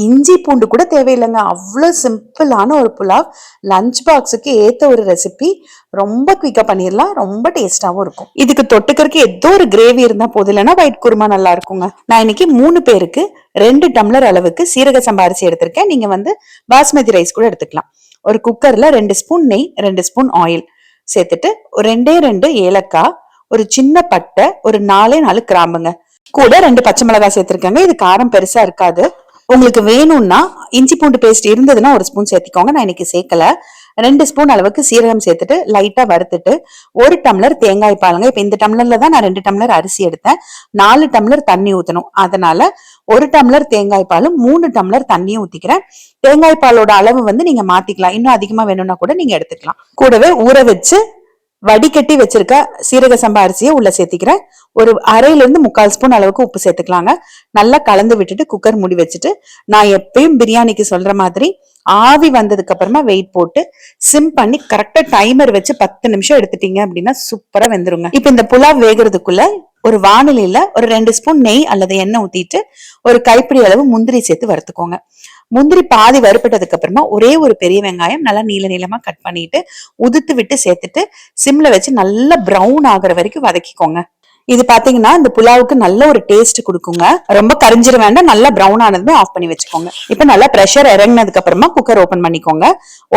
இஞ்சி பூண்டு கூட தேவையில்லைங்க. அவ்வளோ சிம்பிளான ஒரு புலாவ். லஞ்ச் பாக்ஸுக்கு ஏத்த ஒரு ரெசிபி. ரொம்ப குயிக்கா பண்ணிடலாம். ரொம்ப டேஸ்டாவும் இருக்கும். இதுக்கு தொட்டுக்கறக்கு ஏதோ ஒரு கிரேவி இருந்தா போதும், இல்லைன்னா ஒயிட் குருமா நல்லா இருக்குங்க. நான் இன்னைக்கு 3 பேருக்கு 2 டம்ளர் அளவுக்கு சீரக சம்பா அரிசி எடுத்திருக்கேன். நீங்க பாஸ்மதி ரைஸ் கூட எடுத்துக்கலாம். ஒரு குக்கர்ல 2 ஸ்பூன் நெய், 2 ஸ்பூன் ஆயில் சேர்த்துட்டு ஒரு 2 ஏலக்காய், ஒரு சின்ன பட்டை, ஒரு 4 கிராம்புங்க, கூட 2 பச்சை மிளகாய் சேர்த்திருக்காங்க. இது காரம் பெருசா இருக்காது. உங்களுக்கு வேணும்னா இஞ்சி பூண்டு பேஸ்ட் இருந்ததுன்னா 1 ஸ்பூன் சேர்த்திக்கோங்க. நான் இன்னைக்கு சேர்க்கல. 2 ஸ்பூன் அளவுக்கு சீரகம் சேர்த்துட்டு லைட்டா வறுத்துட்டு 1 டம்ளர் தேங்காய் பாலுங்க. இப்ப இந்த டம்ளர்ல தான் நான் 2 டம்ளர் அரிசி எடுத்தேன். 4 டம்ளர் தண்ணி ஊத்தணும். அதனால 1 டம்ளர் தேங்காய் பாலும் 3 டம்ளர் தண்ணியும் ஊத்திக்கிறேன். தேங்காய் பாலோட அளவு நீங்க மாத்திக்கலாம். இன்னும் அதிகமா வேணும்னா கூட நீங்க எடுத்துக்கலாம். கூடவே ஊற வச்சு வடிகட்டி வச்சிருக்க சீரக சம்பா அரிசியை உள்ள சேர்த்திக்கிறேன். ஒரு 1/2 ஸ்பூன் அளவுக்கு உப்பு சேர்த்துக்கலாங்க. நல்லா கலந்து விட்டுட்டு குக்கர் மூடி வச்சுட்டு, நான் எப்பயும் பிரியாணிக்கு சொல்ற மாதிரி ஆவி வந்ததுக்கு அப்புறமா வெயிட் போட்டு சிம் பண்ணி கரெக்டா டைமர் வச்சு 10 நிமிஷம் எடுத்துட்டீங்க அப்படின்னா சூப்பரா வெந்துருங்க. இப்ப இந்த புலாவ் வேகிறதுக்குள்ள ஒரு வானிலையில ஒரு 2 ஸ்பூன் நெய் அல்லது எண்ணெய் ஊத்திட்டு ஒரு கைப்பிடி அளவு முந்திரி சேர்த்து வறுத்துக்கோங்க. முந்திரி பாதி வறுப்பட்டதுக்கு அப்புறமா ஒரே ஒரு பெரிய வெங்காயம் நல்லா நீள நீளமா கட் பண்ணிட்டு உதுத்து விட்டு சேர்த்துட்டு சிம்ல வச்சு நல்லா பிரவுன் ஆகுற வரைக்கும் வதக்கிக்கோங்க. இது பாத்தீங்கன்னா இந்த புலாவுக்கு நல்ல ஒரு டேஸ்ட் கொடுக்குங்க. ரொம்ப கரிஞ்சிட வேண்டாம். நல்லா பிரவுன் ஆனதுமே ஆஃப் பண்ணி வச்சுக்கோங்க. இப்ப நல்லா பிரஷர் இறங்கினதுக்கு அப்புறமா குக்கர் ஓபன் பண்ணிக்கோங்க.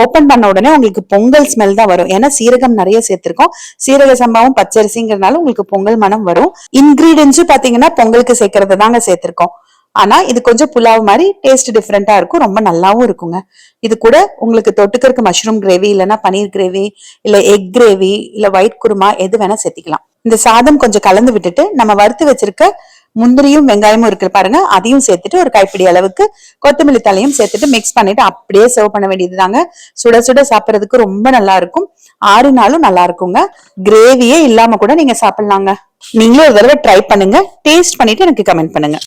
ஓபன் பண்ண உடனே உங்களுக்கு பொங்கல் ஸ்மெல் தான் வரும். ஏன்னா சீரகம் நிறைய சேர்த்திருக்கோம். சீரக சம்பாவும் பச்சரிசிங்கிறதுனால உங்களுக்கு பொங்கல் மனம் வரும். இன்கிரீடியன்ஸும் பாத்தீங்கன்னா பொங்கலுக்கு சேர்க்கறது தாங்க சேர்த்திருக்கோம். ஆனா இது கொஞ்சம் புலாவ் மாதிரி டேஸ்ட் டிஃப்ரெண்டா இருக்கும். ரொம்ப நல்லாவும் இருக்குங்க. இது கூட உங்களுக்கு தொட்டுக்கருக்கு மஷ்ரூம் கிரேவி, இல்லைன்னா பனீர் கிரேவி, இல்ல எக் கிரேவி, இல்ல ஒயிட் குருமா எது வேணா சேர்த்திக்கலாம். இந்த சாதம் கொஞ்சம் கலந்து விட்டுட்டு நம்ம வறுத்து வச்சிருக்க முந்திரியும் வெங்காயமும் இருக்கு பாருங்க, அதையும் சேர்த்துட்டு ஒரு கைப்பிடி அளவுக்கு கொத்தமல்லி தலையும் சேர்த்துட்டு மிக்ஸ் பண்ணிட்டு அப்படியே சர்வ் பண்ண வேண்டியது தாங்க. சுட சுட சாப்பிட்றதுக்கு ரொம்ப நல்லா இருக்கும். ஆறுனாலும் நல்லா இருக்குங்க. கிரேவியே இல்லாம கூட நீங்க சாப்பிடலாங்க. நீங்களும் ஒரு தடவை ட்ரை பண்ணுங்க. டேஸ்ட் பண்ணிட்டு எனக்கு கமெண்ட் பண்ணுங்க.